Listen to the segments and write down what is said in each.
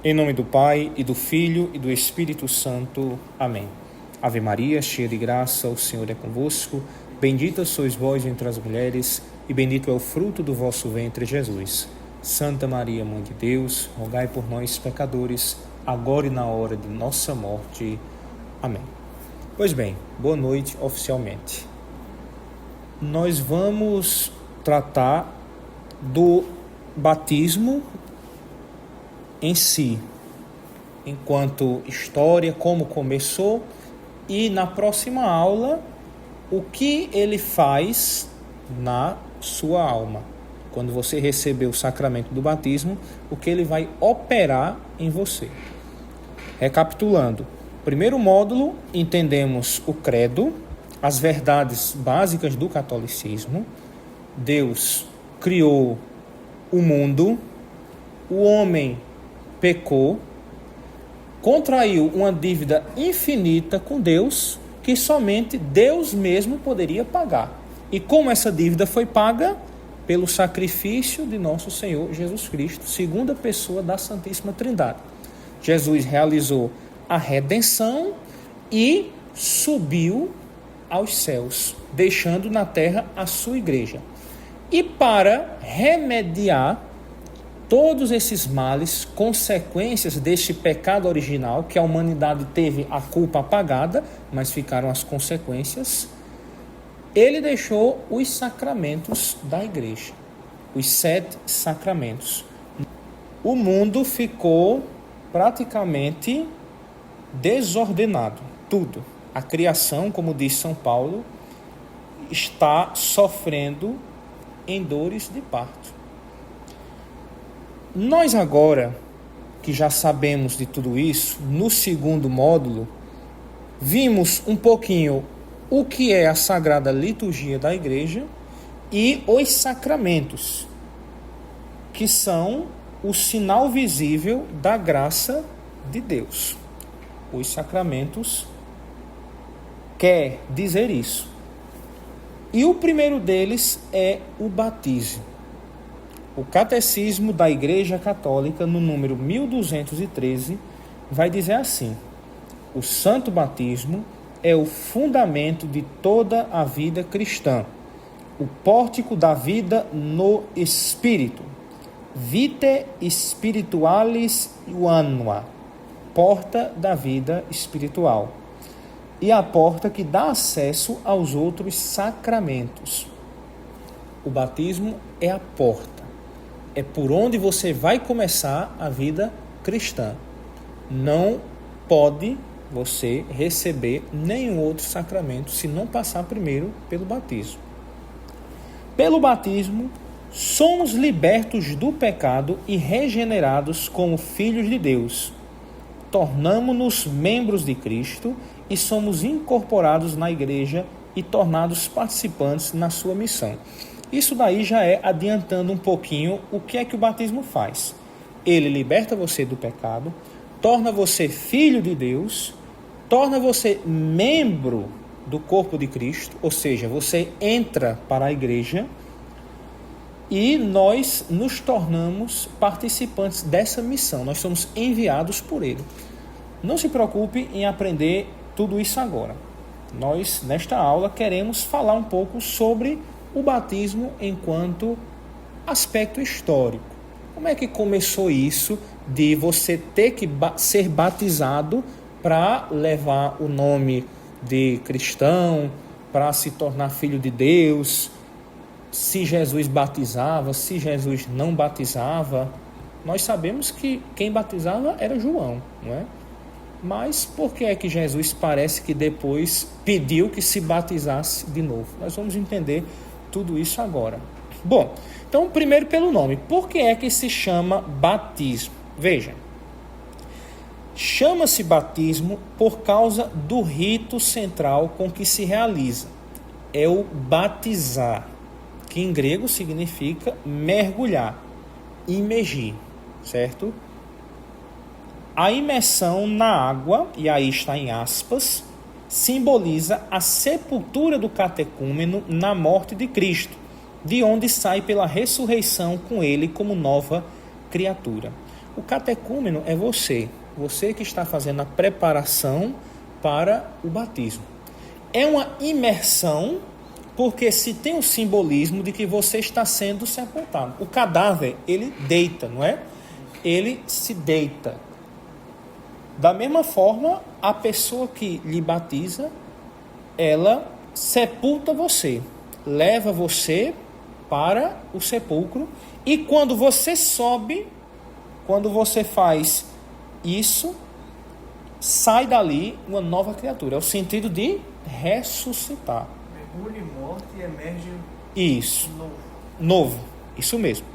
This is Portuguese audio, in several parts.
Em nome do Pai, e do Filho, e do Espírito Santo. Amém. Ave Maria, cheia de graça, o Senhor é convosco. Bendita sois vós entre as mulheres, e bendito é o fruto do vosso ventre, Jesus. Santa Maria, Mãe de Deus, rogai por nós, pecadores, agora e na hora de nossa morte. Amém. Pois bem, boa noite oficialmente. Nós vamos tratar do batismo em si, enquanto história, como começou, e na próxima aula, o que ele faz na sua alma. Quando você receber o sacramento do batismo, o que ele vai operar em você. Recapitulando, primeiro módulo, entendemos o credo, as verdades básicas do catolicismo. Deus criou o mundo, o homem pecou, contraiu uma dívida infinita com Deus, que somente Deus mesmo poderia pagar. E como essa dívida foi paga? Pelo sacrifício de nosso Senhor Jesus Cristo, segunda pessoa da Santíssima Trindade. Jesus realizou a redenção e subiu aos céus, deixando na terra a sua igreja. E para remediar todos esses males, consequências deste pecado original, que a humanidade teve a culpa apagada, mas ficaram as consequências, ele deixou os sacramentos da igreja, os 7 sacramentos. O mundo ficou praticamente desordenado, tudo. A criação, como diz São Paulo, está sofrendo em dores de parto. Nós agora, que já sabemos de tudo isso, no segundo módulo, vimos um pouquinho o que é a Sagrada Liturgia da Igreja e os sacramentos, que são o sinal visível da graça de Deus. Os sacramentos quer dizer isso. E o primeiro deles é o batismo. O Catecismo da Igreja Católica, no número 1213, vai dizer assim: o santo batismo é o fundamento de toda a vida cristã, o pórtico da vida no Espírito, vitae spiritualis iuannua, porta da vida espiritual, e a porta que dá acesso aos outros sacramentos. O batismo é a porta. É por onde você vai começar a vida cristã. Não pode você receber nenhum outro sacramento se não passar primeiro pelo batismo. Pelo batismo, somos libertos do pecado e regenerados como filhos de Deus. Tornamo-nos membros de Cristo e somos incorporados na igreja e tornados participantes na sua missão. Isso daí já é adiantando um pouquinho o que é que o batismo faz. Ele liberta você do pecado, torna você filho de Deus, torna você membro do corpo de Cristo, ou seja, você entra para a igreja e nós nos tornamos participantes dessa missão. Nós somos enviados por Ele. Não se preocupe em aprender tudo isso agora. Nós, nesta aula, queremos falar um pouco sobre o batismo enquanto aspecto histórico. Como é que começou isso de você ter que ser batizado para levar o nome de cristão, para se tornar filho de Deus? Se Jesus batizava, se Jesus não batizava? Nós sabemos que quem batizava era João, não é? Mas por que é que Jesus parece que depois pediu que se batizasse de novo? Nós vamos entender tudo isso agora. Bom, então primeiro pelo nome. Por que é que se chama batismo? Veja, chama-se batismo por causa do rito central com que se realiza. É o batizar, que em grego significa mergulhar, imergir, certo? A imersão na água, e aí está em aspas, simboliza a sepultura do catecúmeno na morte de Cristo, de onde sai pela ressurreição com ele como nova criatura. O catecúmeno é você que está fazendo a preparação para o batismo. É uma imersão, porque se tem o simbolismo de que você está sendo sepultado. O cadáver, ele deita, não é? Ele se deita. Da mesma forma, a pessoa que lhe batiza, ela sepulta você, leva você para o sepulcro, e quando você sobe, quando você faz isso, sai dali uma nova criatura. É o sentido de ressuscitar. Mergulho em morte e emerge Isso. Novo. Isso mesmo.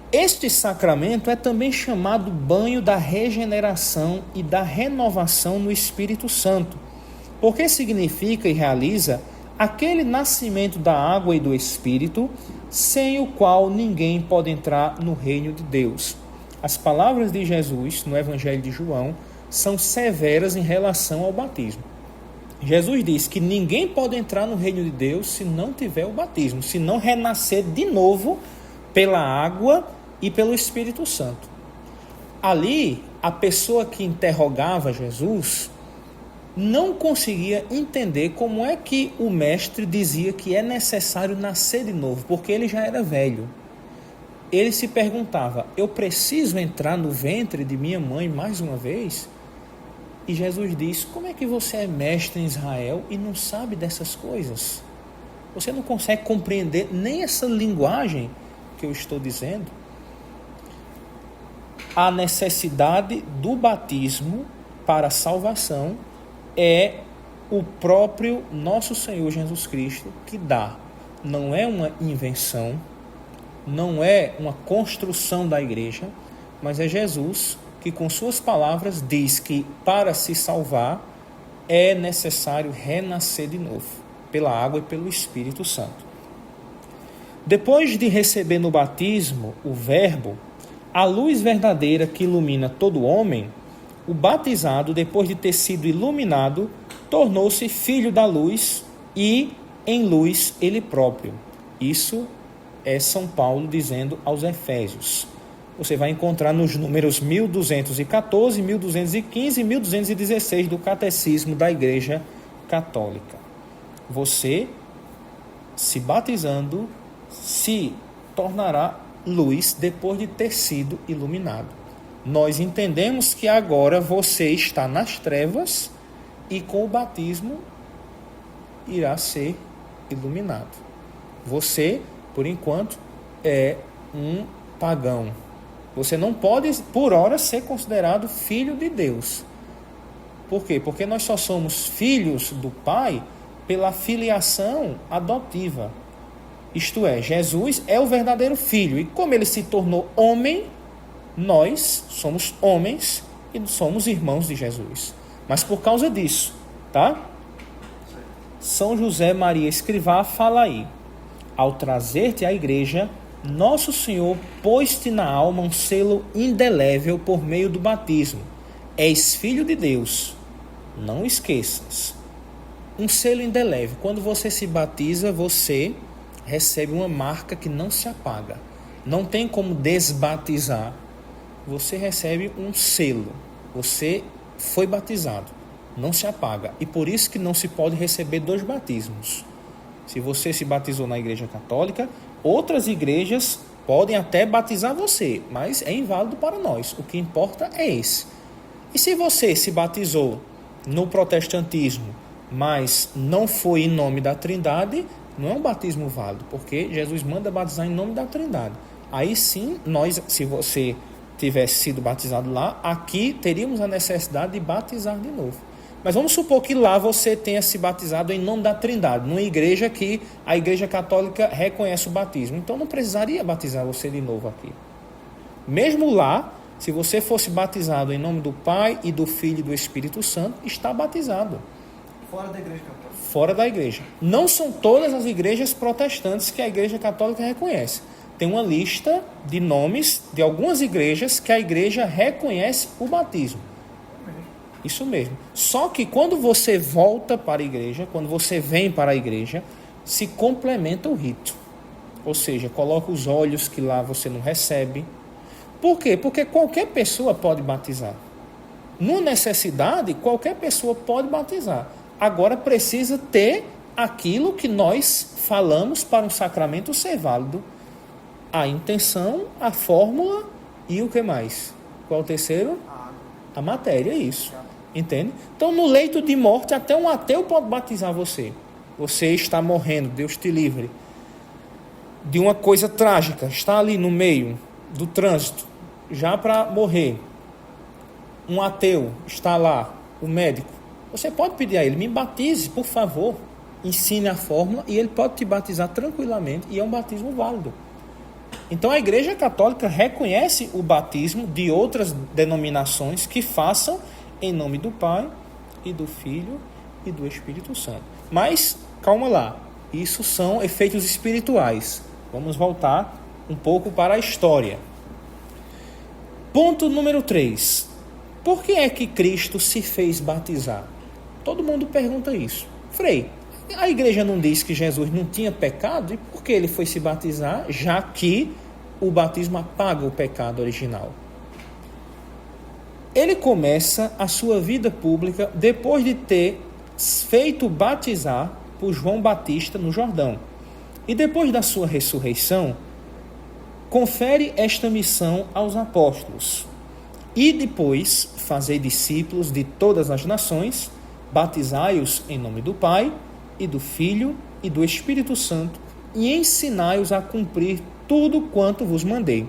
Este sacramento é também chamado banho da regeneração e da renovação no Espírito Santo, porque significa e realiza aquele nascimento da água e do Espírito, sem o qual ninguém pode entrar no reino de Deus. As palavras de Jesus no Evangelho de João são severas em relação ao batismo. Jesus diz que ninguém pode entrar no reino de Deus se não tiver o batismo, se não renascer de novo pela água e pelo Espírito Santo. Ali, a pessoa que interrogava Jesus não conseguia entender como é que o mestre dizia que é necessário nascer de novo, porque ele já era velho. Ele se perguntava: eu preciso entrar no ventre de minha mãe mais uma vez? E Jesus diz: como é que você é mestre em Israel e não sabe dessas coisas? Você não consegue compreender nem essa linguagem que eu estou dizendo? A necessidade do batismo para a salvação é o próprio nosso Senhor Jesus Cristo que dá. Não é uma invenção, não é uma construção da igreja, mas é Jesus que com suas palavras diz que para se salvar é necessário renascer de novo, pela água e pelo Espírito Santo. Depois de receber no batismo o Verbo, a luz verdadeira que ilumina todo homem, o batizado, depois de ter sido iluminado, tornou-se filho da luz e em luz ele próprio. Isso é São Paulo dizendo aos Efésios. Você vai encontrar nos números 1214, 1215 e 1216 do Catecismo da Igreja Católica. Você, se batizando, se tornará luz depois de ter sido iluminado. Nós entendemos que agora você está nas trevas e com o batismo irá ser iluminado. Você, por enquanto, é um pagão. Você não pode, por hora, ser considerado filho de Deus. Por quê? Porque nós só somos filhos do Pai pela filiação adotiva. Isto é, Jesus é o verdadeiro filho. E como ele se tornou homem, nós somos homens e somos irmãos de Jesus. Mas por causa disso, tá? São José Maria Escrivá fala aí: ao trazer-te à igreja, Nosso Senhor pôs-te na alma um selo indelével por meio do batismo. És filho de Deus. Não esqueças. Um selo indelével. Quando você se batiza, você recebe uma marca que não se apaga. Não tem como desbatizar. Você recebe um selo. Você foi batizado. Não se apaga. E por isso que não se pode receber 2 batismos. Se você se batizou na Igreja Católica, outras igrejas podem até batizar você, mas é inválido para nós. O que importa é esse. E se você se batizou no protestantismo, mas não foi em nome da Trindade, não é um batismo válido, porque Jesus manda batizar em nome da Trindade. Aí sim, nós, se você tivesse sido batizado lá, aqui teríamos a necessidade de batizar de novo. Mas vamos supor que lá você tenha se batizado em nome da Trindade, numa igreja que a Igreja Católica reconhece o batismo. Então não precisaria batizar você de novo aqui. Mesmo lá, se você fosse batizado em nome do Pai e do Filho e do Espírito Santo, está batizado. Fora da Igreja Católica. Fora da igreja. Não são todas as igrejas protestantes que a Igreja Católica reconhece. Tem uma lista de nomes de algumas igrejas que a igreja reconhece o batismo. Isso mesmo. Só que quando você volta para a igreja, quando você vem para a igreja, se complementa o rito. Ou seja, coloca os óleos que lá você não recebe, Por quê? Porque qualquer pessoa pode batizar. No necessidade, qualquer pessoa pode batizar. Agora precisa ter aquilo que nós falamos para um sacramento ser válido. A intenção, a fórmula e o que mais? Qual o terceiro? A matéria, isso. Entende? Então, no leito de morte, até um ateu pode batizar você. Você está morrendo, Deus te livre, de uma coisa trágica, está ali no meio do trânsito, já para morrer. Um ateu está lá, o médico. Você pode pedir a ele, me batize, por favor. Ensine a fórmula e ele pode te batizar tranquilamente e é um batismo válido. Então a Igreja Católica reconhece o batismo de outras denominações que façam em nome do Pai e do Filho e do Espírito Santo. Mas, calma lá, isso são efeitos espirituais. Vamos voltar um pouco para a história. Ponto número 3. Por que é que Cristo se fez batizar? Todo mundo pergunta isso. Frei, a igreja não diz que Jesus não tinha pecado? E por que ele foi se batizar, já que o batismo apaga o pecado original? Ele começa a sua vida pública depois de ter feito batizar por João Batista no Jordão. E depois da sua ressurreição, confere esta missão aos apóstolos. E depois, fazei discípulos de todas as nações, batizai-os em nome do Pai, e do Filho, e do Espírito Santo, e ensinai-os a cumprir tudo quanto vos mandei.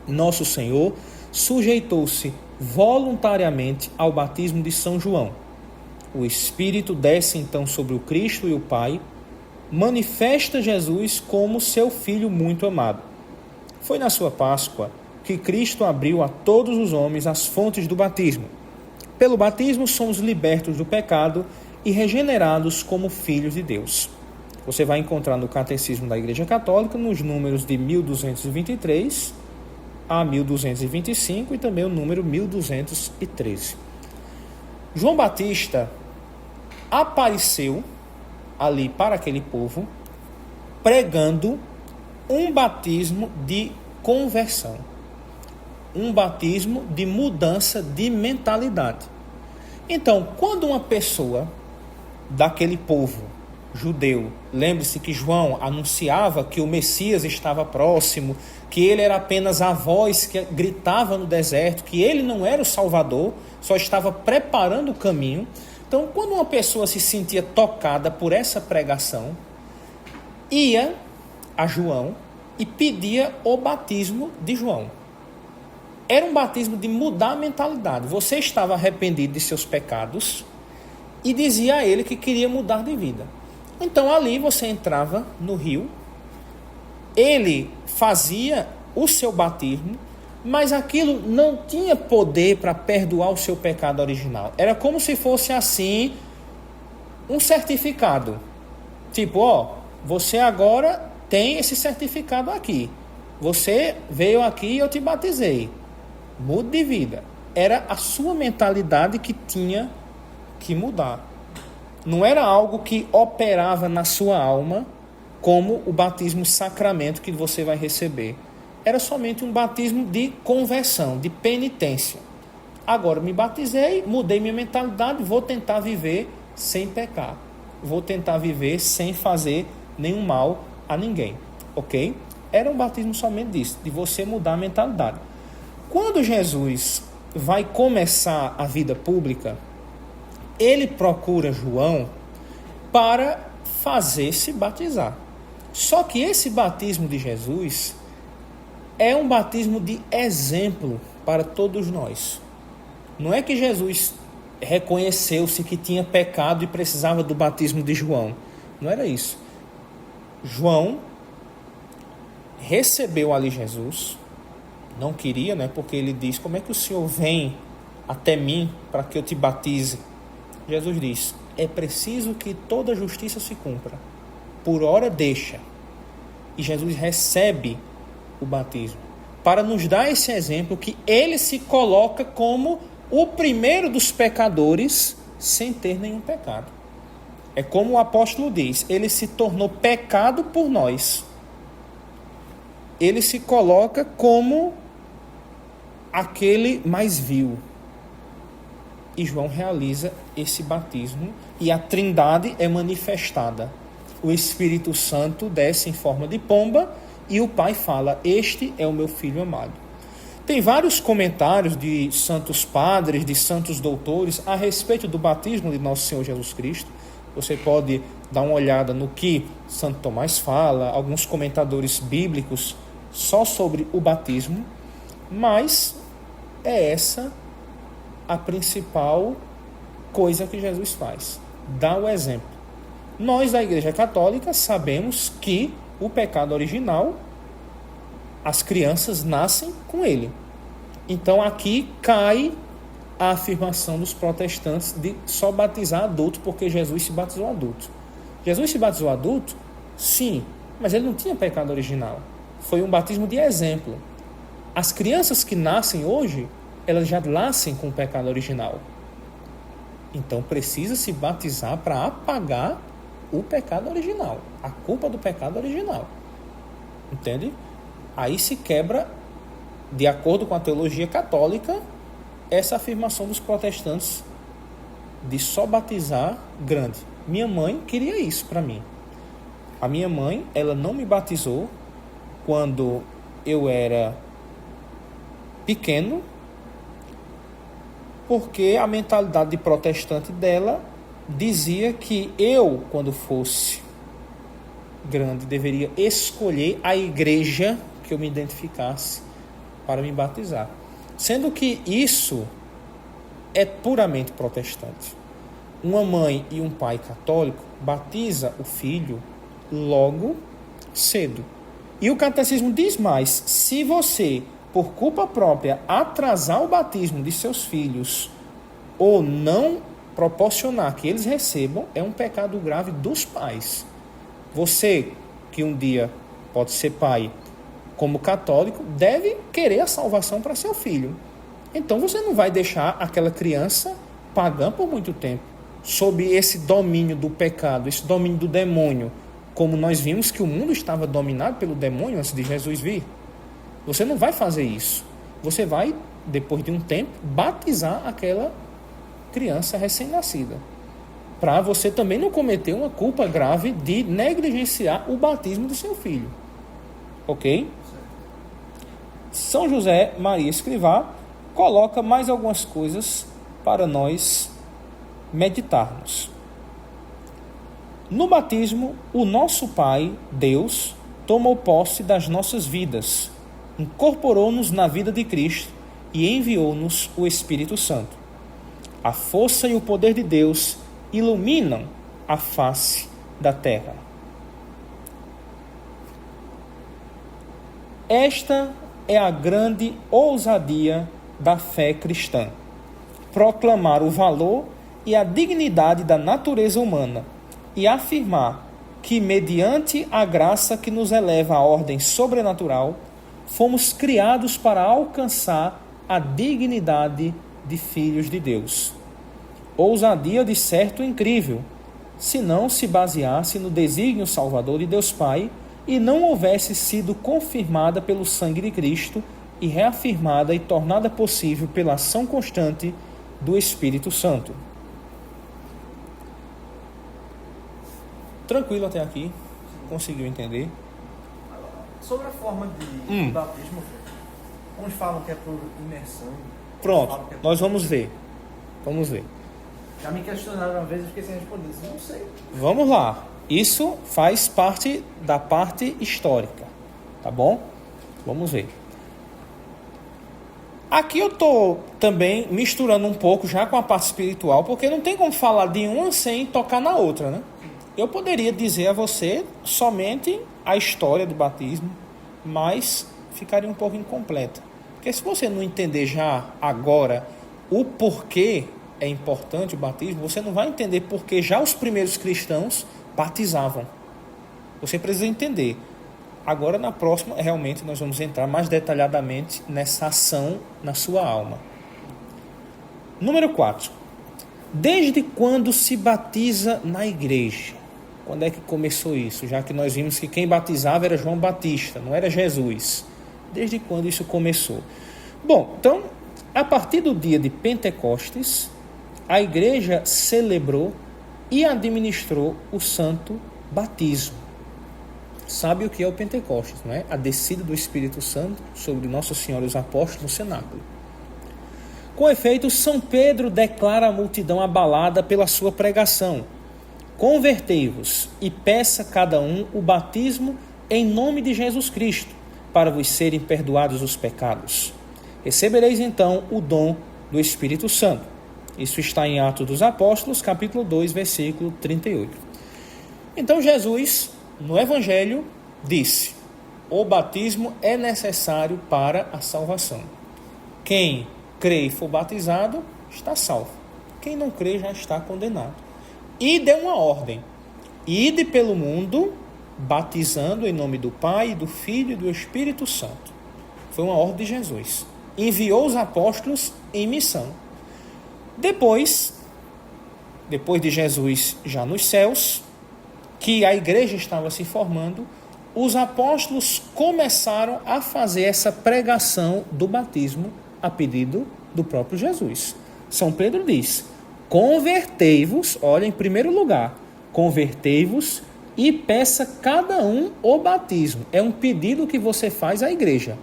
Nosso Senhor sujeitou-se voluntariamente ao batismo de São João. O Espírito desce então sobre o Cristo e o Pai, manifesta Jesus como seu Filho muito amado. Foi na sua Páscoa que Cristo abriu a todos os homens as fontes do batismo. Pelo batismo somos libertos do pecado e regenerados como filhos de Deus. Você vai encontrar no Catecismo da Igreja Católica, nos números de 1223 a 1225 e também o número 1213. João Batista apareceu ali para aquele povo pregando um batismo de conversão, um batismo de mudança de mentalidade. Então, quando uma pessoa daquele povo judeu, lembre-se que João anunciava que o Messias estava próximo, que ele era apenas a voz que gritava no deserto, que ele não era o Salvador, só estava preparando o caminho. Então, quando uma pessoa se sentia tocada por essa pregação, ia a João e pedia o batismo de João. Era um batismo de mudar a mentalidade. Você estava arrependido de seus pecados e dizia a ele que queria mudar de vida. Então ali você entrava no rio, ele fazia o seu batismo, mas aquilo não tinha poder para perdoar o seu pecado original. Era como se fosse assim um certificado. Tipo, você agora tem esse certificado aqui. Você veio aqui e eu te batizei. Mude de vida. Era a sua mentalidade que tinha que mudar. Não era algo que operava na sua alma como o batismo sacramento que você vai receber. Era somente um batismo de conversão, de penitência. Agora me batizei, mudei minha mentalidade, vou tentar viver sem pecar. Vou tentar viver sem fazer nenhum mal a ninguém. Ok? Era um batismo somente disso, de você mudar a mentalidade. Quando Jesus vai começar a vida pública, ele procura João para fazer-se batizar. Só que esse batismo de Jesus é um batismo de exemplo para todos nós. Não é que Jesus reconheceu-se que tinha pecado e precisava do batismo de João. Não era isso. João recebeu ali Jesus, não queria, porque ele diz, como é que o Senhor vem até mim para que eu te batize? Jesus diz, é preciso que toda justiça se cumpra. Por ora deixa. E Jesus recebe o batismo para nos dar esse exemplo que ele se coloca como o primeiro dos pecadores sem ter nenhum pecado. É como o apóstolo diz, ele se tornou pecado por nós. Ele se coloca como aquele mais vil. E João realiza esse batismo e a Trindade é manifestada. O Espírito Santo desce em forma de pomba e o Pai fala: este é o meu Filho amado. Tem vários comentários de santos padres, de santos doutores a respeito do batismo de Nosso Senhor Jesus Cristo. Você pode dar uma olhada no que Santo Tomás fala, alguns comentadores bíblicos só sobre o batismo, mas é essa a principal coisa que Jesus faz. Dá o exemplo. Nós da Igreja Católica sabemos que o pecado original, as crianças nascem com ele. Então aqui cai a afirmação dos protestantes de só batizar adulto, porque Jesus se batizou adulto. Jesus se batizou adulto? Sim, mas ele não tinha pecado original. Foi um batismo de exemplo. As crianças que nascem hoje, elas já nascem com o pecado original. Então precisa se batizar para apagar o pecado original, a culpa do pecado original. Entende? Aí se quebra, de acordo com a teologia católica, essa afirmação dos protestantes de só batizar grande. Minha mãe queria isso para mim. A minha mãe, ela não me batizou quando eu era pequeno, porque a mentalidade de protestante dela dizia que eu, quando fosse grande, deveria escolher a igreja que eu me identificasse para me batizar. Sendo que isso é puramente protestante. Uma mãe e um pai católico batiza o filho logo cedo. E o catecismo diz mais: se você, por culpa própria, atrasar o batismo de seus filhos ou não proporcionar que eles recebam, é um pecado grave dos pais. Você, que um dia pode ser pai, como católico, deve querer a salvação para seu filho. Então você não vai deixar aquela criança pagã por muito tempo, sob esse domínio do pecado, esse domínio do demônio, como nós vimos que o mundo estava dominado pelo demônio antes de Jesus vir. Você não vai fazer isso. Você vai, depois de um tempo, batizar aquela criança recém-nascida, para você também não cometer uma culpa grave de negligenciar o batismo do seu filho. Ok? São José Maria Escrivá coloca mais algumas coisas para nós meditarmos. No batismo, o nosso Pai, Deus, tomou posse das nossas vidas, incorporou-nos na vida de Cristo e enviou-nos o Espírito Santo. A força e o poder de Deus iluminam a face da terra. Esta é a grande ousadia da fé cristã: proclamar o valor e a dignidade da natureza humana e afirmar que, mediante a graça que nos eleva à ordem sobrenatural, fomos criados para alcançar a dignidade de filhos de Deus. Ousadia de certo incrível, se não se baseasse no desígnio salvador de Deus Pai e não houvesse sido confirmada pelo sangue de Cristo e reafirmada e tornada possível pela ação constante do Espírito Santo. Tranquilo até aqui? Conseguiu entender? Sobre a forma de batismo, uns falam que é por imersão. Pronto, nós vamos ver. Vamos ver. Já me questionaram uma vez e fiquei sem responder. Não sei. Vamos lá. Isso faz parte da parte histórica. Tá bom? Vamos ver. Aqui eu estou também misturando um pouco já com a parte espiritual, porque não tem como falar de uma sem tocar na outra, né? Eu poderia dizer a você somente a história do batismo, mas ficaria um pouco incompleta. Porque se você não entender já agora o porquê é importante o batismo, você não vai entender porque já os primeiros cristãos batizavam. Você precisa entender. Agora, na próxima, realmente, nós vamos entrar mais detalhadamente nessa ação na sua alma. Número 4. Desde quando se batiza na igreja? Quando é que começou isso? Já que nós vimos que quem batizava era João Batista, não era Jesus. Desde quando isso começou? Bom, então, a partir do dia de Pentecostes, a igreja celebrou e administrou o santo batismo. Sabe o que é o Pentecostes, não é? A descida do Espírito Santo sobre Nossa Senhora e os apóstolos no cenáculo. Com efeito, São Pedro declara a multidão abalada pela sua pregação: convertei-vos e peça cada um o batismo em nome de Jesus Cristo, para vos serem perdoados os pecados. Recebereis então o dom do Espírito Santo. Isso está em Atos dos Apóstolos, capítulo 2, versículo 38. Então Jesus, no Evangelho, disse: o batismo é necessário para a salvação. Quem crê e for batizado está salvo. Quem não crê já está condenado. E deu uma ordem: ide pelo mundo, batizando em nome do Pai, do Filho e do Espírito Santo. Foi uma ordem de Jesus. Enviou os apóstolos em missão. Depois de Jesus já nos céus, que a igreja estava se formando, os apóstolos começaram a fazer essa pregação do batismo a pedido do próprio Jesus. São Pedro diz: convertei-vos, olha, em primeiro lugar, convertei-vos e peça cada um o batismo. É um pedido que você faz à igreja.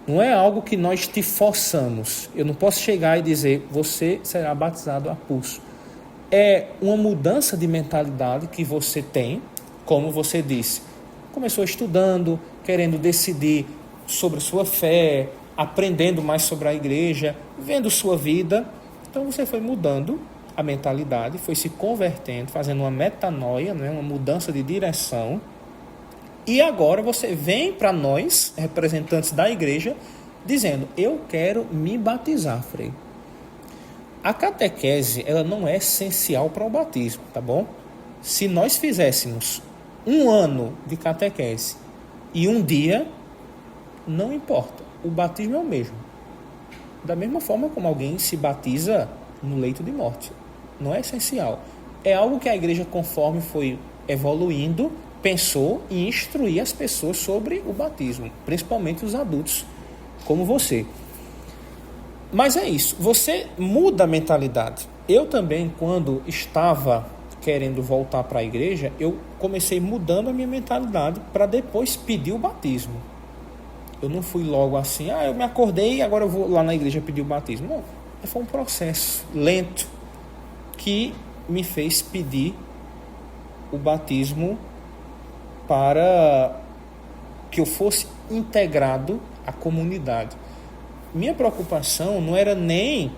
Não é algo que nós te forçamos. Eu não posso chegar e dizer: você será batizado a pulso. É uma mudança de mentalidade que você tem, como você disse. Começou estudando, querendo decidir sobre sua fé, aprendendo mais sobre a igreja, vendo sua vida. Então você foi mudando a mentalidade, foi se convertendo, fazendo uma metanoia, né, uma mudança de direção. E agora você vem para nós, representantes da igreja, dizendo: eu quero me batizar, Frei. A catequese, ela não é essencial para o batismo, tá bom? Se nós fizéssemos 1 ano de catequese e 1 dia, não importa. O batismo é o mesmo. Da mesma forma como alguém se batiza no leito de morte. Não é essencial. É algo que a igreja, conforme foi evoluindo, pensou em instruir as pessoas sobre o batismo, principalmente os adultos, como você. Mas é isso, você muda a mentalidade. Eu também, quando estava querendo voltar para a igreja, eu comecei mudando a minha mentalidade para depois pedir o batismo. Eu não fui logo assim: eu me acordei e agora eu vou lá na igreja pedir o batismo. Não, foi um processo lento que me fez pedir o batismo para que eu fosse integrado à comunidade. Minha preocupação não era nem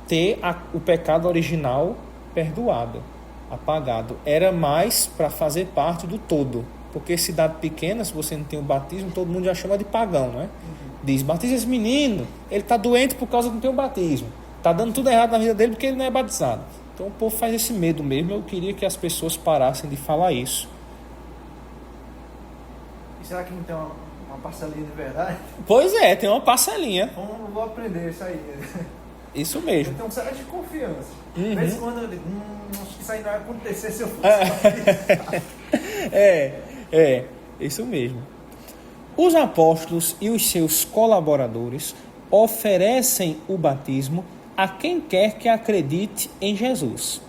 ter o pecado original perdoado, apagado. Era mais para fazer parte do todo. Porque cidade pequena, se você não tem o batismo, todo mundo já chama de pagão, né? Diz: batiza esse menino, ele está doente por causa que não tem o batismo. Está dando tudo errado na vida dele porque ele não é batizado. Então o povo faz esse medo mesmo. Eu queria que as pessoas parassem de falar isso. E será que não tem uma parcelinha de verdade? Pois é, tem uma parcelinha. Eu vou aprender isso aí. Isso mesmo. Eu tenho um certo de confiança. Uhum. De vez em quando eu digo: acho que isso aí não vai acontecer se eu fosse. Isso mesmo. Os apóstolos e os seus colaboradores oferecem o batismo a quem quer que acredite em Jesus.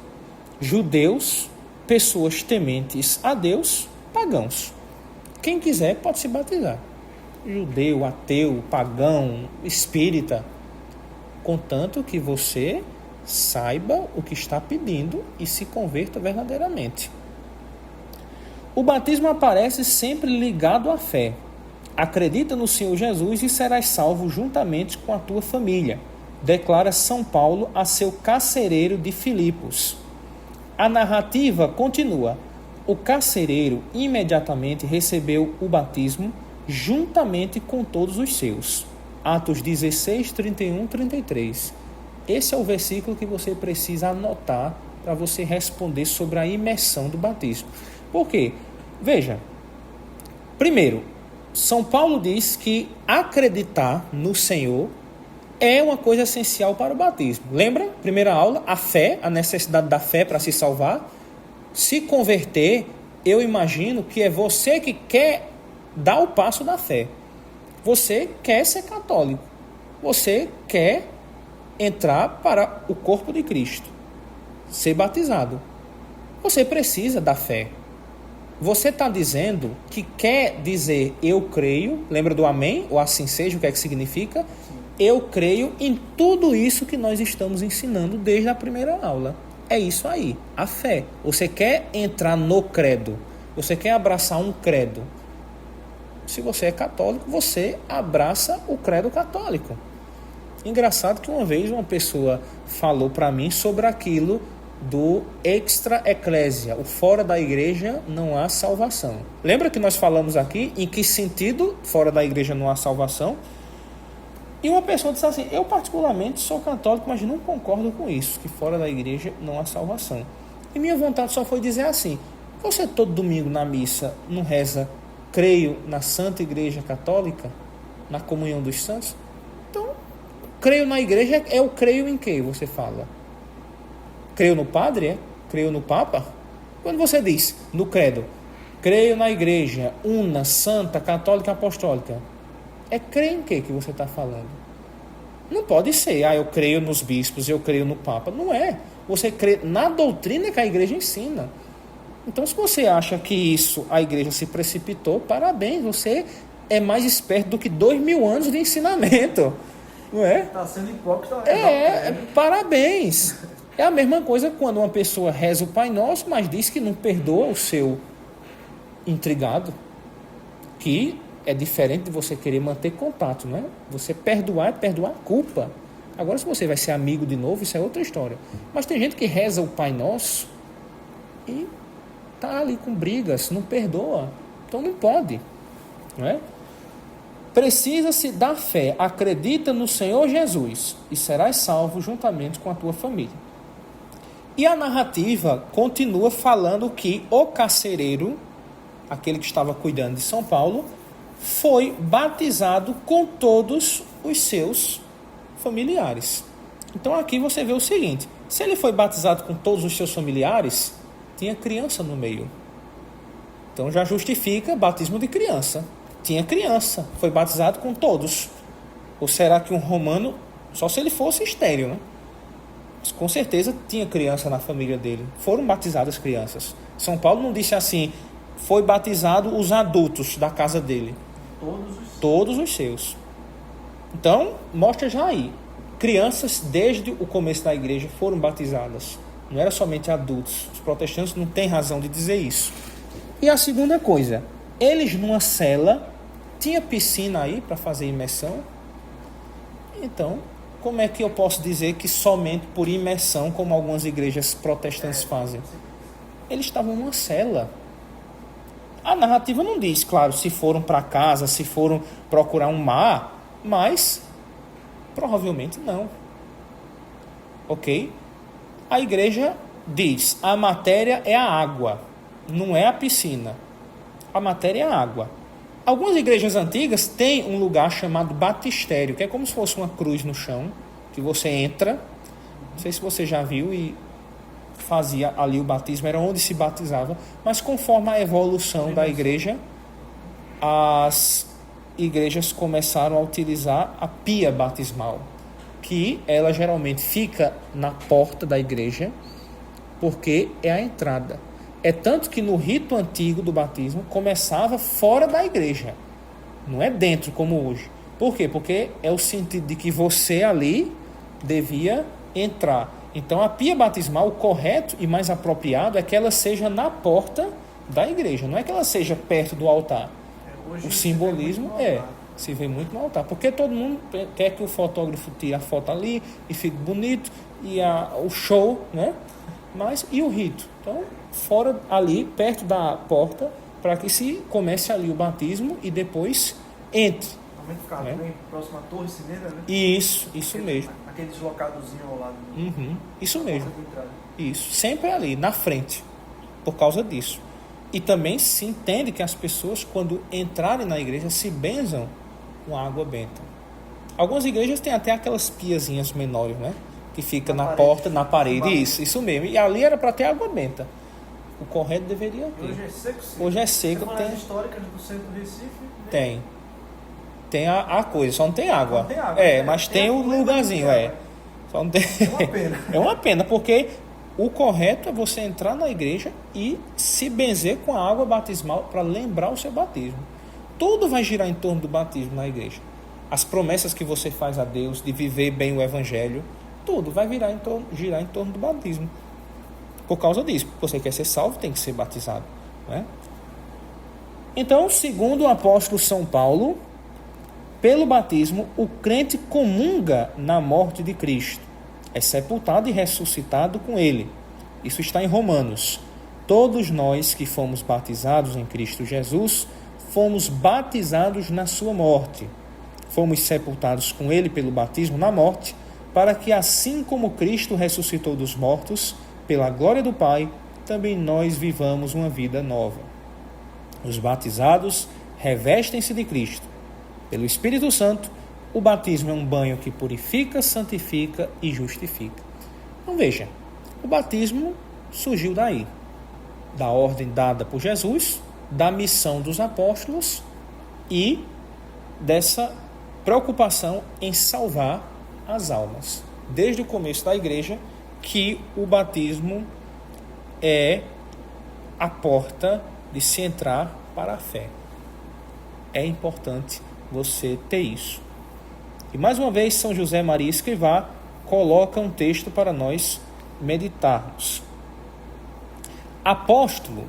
Judeus, pessoas tementes a Deus, pagãos. Quem quiser pode se batizar. Judeu, ateu, pagão, espírita. Contanto que você saiba o que está pedindo e se converta verdadeiramente. O batismo aparece sempre ligado à fé. Acredita no Senhor Jesus e serás salvo juntamente com a tua família, declara São Paulo a seu carcereiro de Filipos. A narrativa continua. O carcereiro imediatamente recebeu o batismo juntamente com todos os seus. Atos 16, 31, 33. Esse é o versículo que você precisa anotar para você responder sobre a imersão do batismo. Por quê? Veja, primeiro, São Paulo diz que acreditar no Senhor é uma coisa essencial para o batismo. Lembra? Primeira aula, a fé, a necessidade da fé para se salvar. Se converter, eu imagino que é você que quer dar o passo da fé. Você quer ser católico. você quer entrar para o corpo de Cristo, ser batizado. Você precisa da fé. Você está dizendo que quer dizer eu creio, lembra do amém? Ou assim seja, o que é que significa? Sim. Eu creio em tudo isso que nós estamos ensinando desde a primeira aula. É isso aí, a fé. Você quer entrar no credo, você quer abraçar um credo. Se você é católico, você abraça o credo católico. Engraçado que uma vez uma pessoa falou para mim sobre aquilo do extra eclésia, o fora da igreja não há salvação. Lembra que nós falamos aqui em que sentido fora da igreja não há salvação? E uma pessoa disse assim, eu particularmente sou católico, mas não concordo com isso, que fora da igreja não há salvação. E minha vontade só foi dizer assim, você todo domingo na missa não reza, creio na Santa Igreja Católica, na comunhão dos santos? Então, creio na igreja é o creio em que você fala? Creio no padre? É? Creio no papa? Quando você diz no credo, creio na igreja, una, santa, católica, apostólica, é crer em que você está falando? Não pode ser, eu creio nos bispos, eu creio no papa. Não é. Você crê na doutrina que a igreja ensina. Então, se você acha que isso, a igreja se precipitou, parabéns, você é mais esperto do que 2000 anos de ensinamento. Não é? Está sendo hipócrita. Parabéns. É a mesma coisa quando uma pessoa reza o Pai Nosso, mas diz que não perdoa o seu intrigado, que é diferente de você querer manter contato, né? Você perdoar é perdoar a culpa. Agora, se você vai ser amigo de novo, isso é outra história. Mas tem gente que reza o Pai Nosso e tá ali com brigas, não perdoa. Então não pode, não é? Precisa-se da fé, acredita no Senhor Jesus e serás salvo juntamente com a tua família. E a narrativa continua falando que o carcereiro, aquele que estava cuidando de São Paulo, foi batizado com todos os seus familiares. Então aqui você vê o seguinte, se ele foi batizado com todos os seus familiares, tinha criança no meio. Então já justifica batismo de criança. Tinha criança, foi batizado com todos. Ou será que um romano, só se ele fosse estéril, né? Mas, com certeza tinha criança na família dele. Foram batizadas crianças. São Paulo não disse assim, foi batizado os adultos da casa dele. Todos os seus. Então, mostra já aí. Crianças, desde o começo da igreja, foram batizadas. Não era somente adultos. Os protestantes não têm razão de dizer isso. E a segunda coisa, eles numa cela, tinha piscina aí para fazer imersão. Então, como é que eu posso dizer que somente por imersão, como algumas igrejas protestantes fazem? Eles estavam numa cela. A narrativa não diz, claro, se foram para casa, se foram procurar um mar, mas provavelmente não. Ok? A igreja diz, a matéria é a água, não é a piscina. A matéria é a água. Algumas igrejas antigas têm um lugar chamado batistério, que é como se fosse uma cruz no chão, que você entra, não sei se você já viu, e fazia ali o batismo, era onde se batizava, mas conforme a evolução da igreja, as igrejas começaram a utilizar a pia batismal, que ela geralmente fica na porta da igreja, porque é a entrada. É tanto que no rito antigo do batismo começava fora da igreja, não é dentro como hoje. Por quê? Porque é o sentido de que você ali devia entrar. Então a pia batismal, o correto e mais apropriado é que ela seja na porta da igreja, não é que ela seja perto do altar. O simbolismo se vê muito no altar, porque todo mundo quer que o fotógrafo tire a foto ali e fique bonito, e o show, né? Mas e o rito? Então, fora ali, perto da porta, para que se comece ali o batismo e depois entre. Normalmente ficava bem próximo à torre cineira, né? Isso mesmo. Aquele deslocadozinho ao lado. Isso mesmo. Isso, sempre ali, na frente, por causa disso. E também se entende que as pessoas, quando entrarem na igreja, se benzam com água benta. Algumas igrejas têm até aquelas piazinhas menores, né? Que fica na porta, na parede. Isso mesmo. E ali era para ter água benta. O correto deveria ter. Hoje é seco, sim. Hoje é seco. Tem históricas do centro do Recife? Tem. Tem a coisa, só não tem água. Não tem água, mas tem o lugarzinho, Só não tem... É uma pena. É uma pena, porque o correto é você entrar na igreja e se benzer com a água batismal para lembrar o seu batismo. Tudo vai girar em torno do batismo na igreja. As promessas que você faz a Deus de viver bem o evangelho, tudo vai girar em torno do batismo. Por causa disso, você quer ser salvo, tem que ser batizado, né? Então, segundo o apóstolo São Paulo, pelo batismo, o crente comunga na morte de Cristo, é sepultado e ressuscitado com ele. Isso está em Romanos. Todos nós que fomos batizados em Cristo Jesus, fomos batizados na sua morte. Fomos sepultados com ele pelo batismo na morte, para que assim como Cristo ressuscitou dos mortos, pela glória do Pai, também nós vivamos uma vida nova. Os batizados revestem-se de Cristo. Pelo Espírito Santo, o batismo é um banho que purifica, santifica e justifica. Então veja, o batismo surgiu daí, da ordem dada por Jesus, da missão dos apóstolos e dessa preocupação em salvar as almas. Desde o começo da igreja, que o batismo é a porta de se entrar para a fé. É importante você ter isso. E mais uma vez, São José Maria Escrivá coloca um texto para nós meditarmos. Apóstolo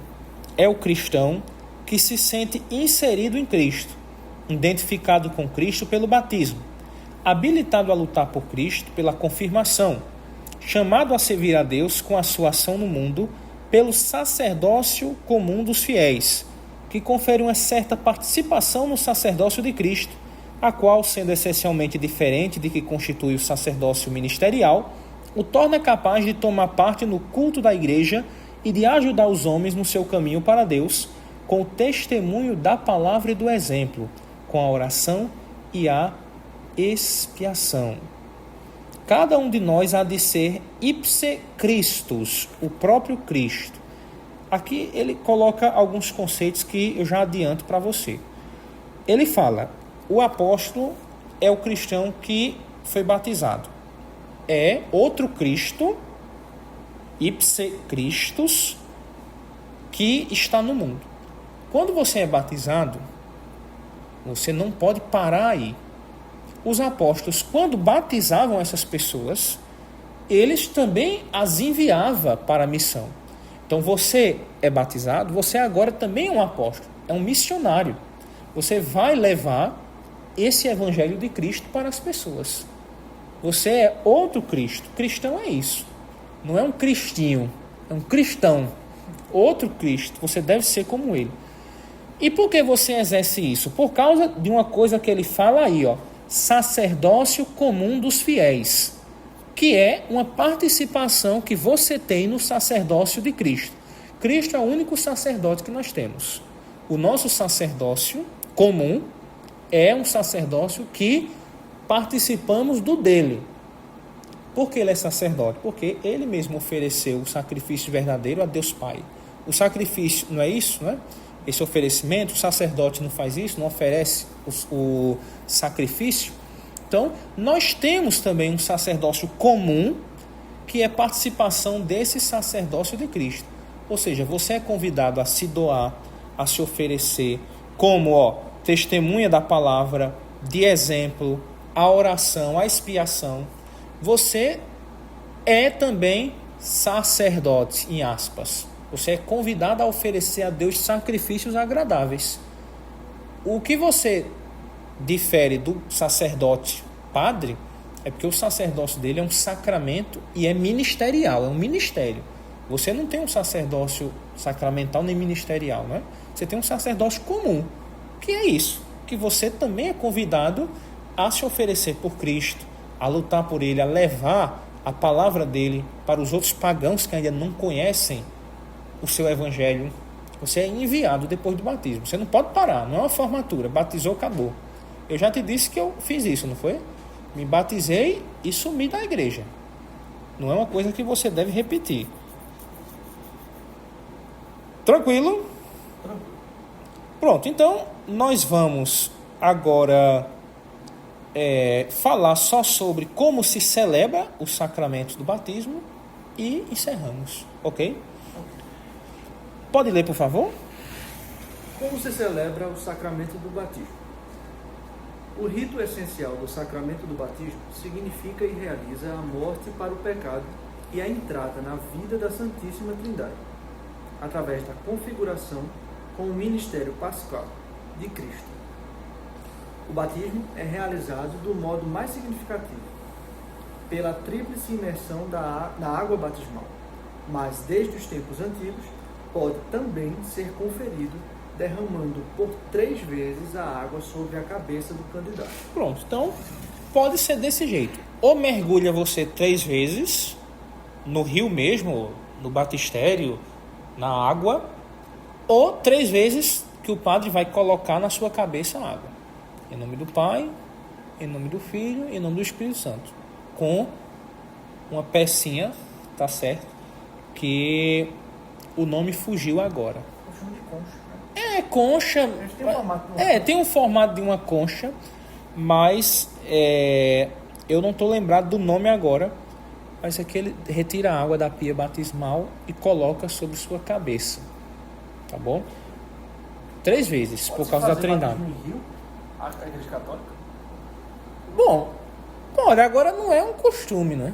é o cristão que se sente inserido em Cristo, identificado com Cristo pelo batismo, habilitado a lutar por Cristo pela confirmação, chamado a servir a Deus com a sua ação no mundo pelo sacerdócio comum dos fiéis, que confere uma certa participação no sacerdócio de Cristo, a qual, sendo essencialmente diferente de que constitui o sacerdócio ministerial, o torna capaz de tomar parte no culto da igreja e de ajudar os homens no seu caminho para Deus, com o testemunho da palavra e do exemplo, com a oração e a expiação. Cada um de nós há de ser ipse Christus, o próprio Cristo. Aqui ele coloca alguns conceitos que eu já adianto para você. Ele fala, o apóstolo é o cristão que foi batizado. É outro Cristo, ipse Christus, que está no mundo. Quando você é batizado, você não pode parar aí. Os apóstolos, quando batizavam essas pessoas, eles também as enviavam para a missão. Então você é batizado, você agora também é um apóstolo, é um missionário. Você vai levar esse evangelho de Cristo para as pessoas. Você é outro Cristo. Cristão é isso. Não é um cristinho, é um cristão. Outro Cristo. Você deve ser como ele. E por que você exerce isso? Por causa de uma coisa que ele fala aí, sacerdócio comum dos fiéis, que é uma participação que você tem no sacerdócio de Cristo. Cristo é o único sacerdote que nós temos. O nosso sacerdócio comum é um sacerdócio que participamos do dele. Por que ele é sacerdote? Porque ele mesmo ofereceu o sacrifício verdadeiro a Deus Pai. O sacrifício, não é isso, não é? Esse oferecimento, o sacerdote não faz isso, não oferece o sacrifício. Então, nós temos também um sacerdócio comum, que é participação desse sacerdócio de Cristo. Ou seja, você é convidado a se doar, a se oferecer como testemunha da palavra, de exemplo, a oração, a expiação. Você é também sacerdote, em aspas. Você é convidado a oferecer a Deus sacrifícios agradáveis. O que você difere do sacerdote padre é porque o sacerdócio dele é um sacramento e é ministerial, é um ministério. Você não tem um sacerdócio sacramental nem ministerial, né? Você tem um sacerdócio comum, que é isso, que você também é convidado a se oferecer por Cristo, a lutar por ele, a levar a palavra dele para os outros pagãos que ainda não conhecem o seu evangelho. Você é enviado depois do batismo. Você não pode parar, não é uma formatura. Batizou, acabou. Eu já te disse que eu fiz isso, não foi? Me batizei e sumi da igreja. Não é uma coisa que você deve repetir. Tranquilo? Pronto, então nós vamos agora falar só sobre como se celebra o sacramento do batismo e encerramos, ok? Pode ler, por favor? Como se celebra o sacramento do batismo? O rito essencial do sacramento do batismo significa e realiza a morte para o pecado e a entrada na vida da Santíssima Trindade, através da configuração com o ministério pascal de Cristo. O batismo é realizado do modo mais significativo, pela tríplice imersão na água batismal, mas desde os tempos antigos pode também ser conferido derramando por 3 vezes a água sobre a cabeça do candidato. Pronto, então pode ser desse jeito. Ou mergulha você 3 vezes no rio mesmo, no batistério, na água, ou 3 vezes que o padre vai colocar na sua cabeça a água. Em nome do Pai, em nome do Filho e em nome do Espírito Santo. Com uma pecinha, tá certo? Que o nome fugiu agora. Eu chamo de concha. Concha. Tem um formato. Tem um formato de uma concha, mas eu não estou lembrado do nome agora. Mas é que ele retira a água da pia batismal e coloca sobre sua cabeça. Tá bom? 3 vezes, por causa da Trindade. A Igreja Católica? Bom, olha, agora não é um costume, né?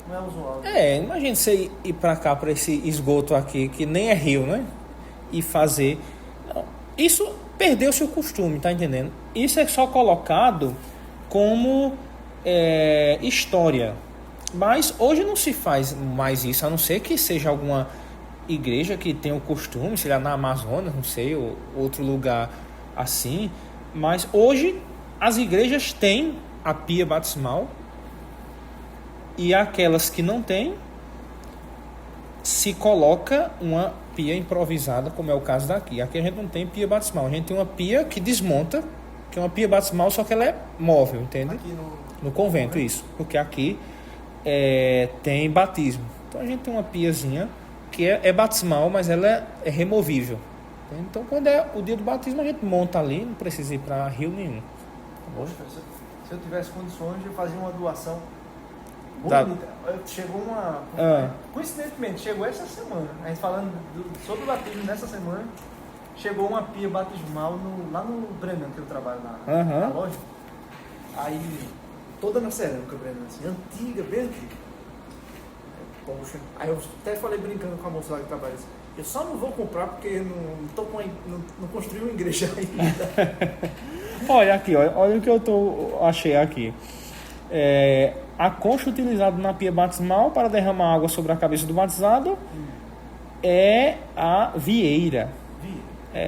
Não é usual. Imagina você ir pra cá, pra esse esgoto aqui, que nem é rio, né? E fazer. Isso perdeu-se o costume, tá entendendo? Isso é só colocado como história. Mas hoje não se faz mais isso, a não ser que seja alguma igreja que tenha o costume, sei lá, na Amazonas, não sei, ou outro lugar assim. Mas hoje as igrejas têm a pia batismal e aquelas que não têm, se coloca uma pia improvisada, como é o caso daqui. Aqui a gente não tem pia batismal, a gente tem uma pia que desmonta, que é uma pia batismal, só que ela é móvel, entende? Aqui no convento, isso. Porque aqui tem batismo. Então a gente tem uma piazinha que é batismal, mas ela é removível. Então quando é o dia do batismo a gente monta ali, não precisa ir para rio nenhum. Poxa, se eu tivesse condições de fazer uma doação Da- bonita. Chegou uma... Coincidentemente, chegou essa semana. A gente falando sobre o batismo nessa semana, chegou uma pia batismal lá no Brennan, que eu trabalho na loja. Aí, toda na cerâmica, Brennan, assim, antiga, bem antiga. Poxa. Aí eu até falei brincando com a moça lá que trabalha assim, eu só não vou comprar porque não construí uma igreja ainda. Olha aqui, olha o que achei aqui. A concha utilizada na pia batismal para derramar água sobre a cabeça do batizado é a vieira.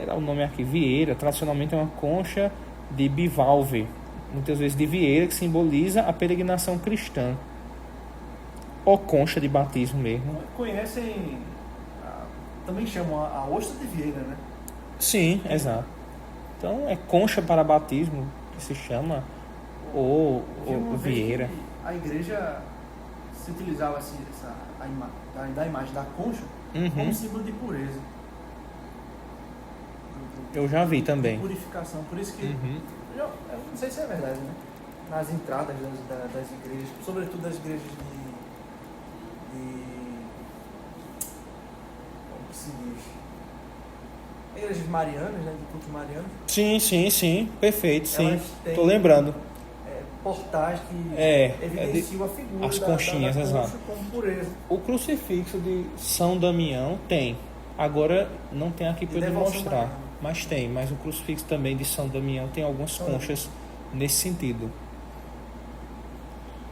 Dá o nome aqui, vieira. Tradicionalmente é uma concha de bivalve, muitas vezes de vieira, que simboliza a peregrinação cristã. Ou concha de batismo mesmo. Conhecem, também chamam a ostra de vieira, né? Sim, exato. Então é concha para batismo que se chama, ou vieira. A igreja se utilizava assim, da imagem da concha como símbolo de pureza. Eu já vi também. De purificação. Por isso que, eu não sei se é verdade, né? Nas entradas das igrejas, sobretudo das igrejas de como que se diz? Igrejas marianas, né? De culto mariano. Sim, perfeito, sim. Elas têm, Tô lembrando. Portais que evidenciam a figura as conchinhas, da exato. concha como pureza. O crucifixo de São Damião tem. Agora não tem aqui para eu mostrar, mas tem. Mas o crucifixo também de São Damião tem algumas conchas nesse sentido.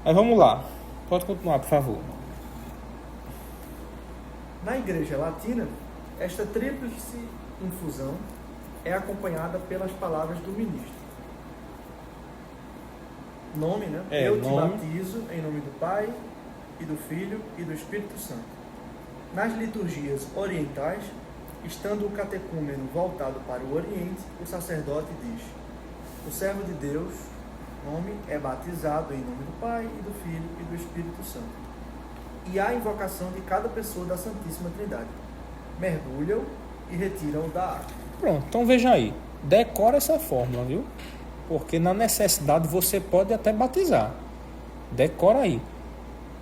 Mas vamos lá. Pode continuar, por favor. Na igreja latina, esta tríplice infusão é acompanhada pelas palavras do ministro. Nome, né? Eu te batizo em nome do Pai, e do Filho e do Espírito Santo. Nas liturgias orientais, estando o catecúmeno voltado para o Oriente, o sacerdote diz: o servo de Deus, nome, é batizado em nome do Pai, e do Filho e do Espírito Santo. E há a invocação de cada pessoa da Santíssima Trindade. Mergulham e retiram da água. Pronto, então veja aí. Decora essa fórmula, viu? porque na necessidade você pode até batizar. Decora aí.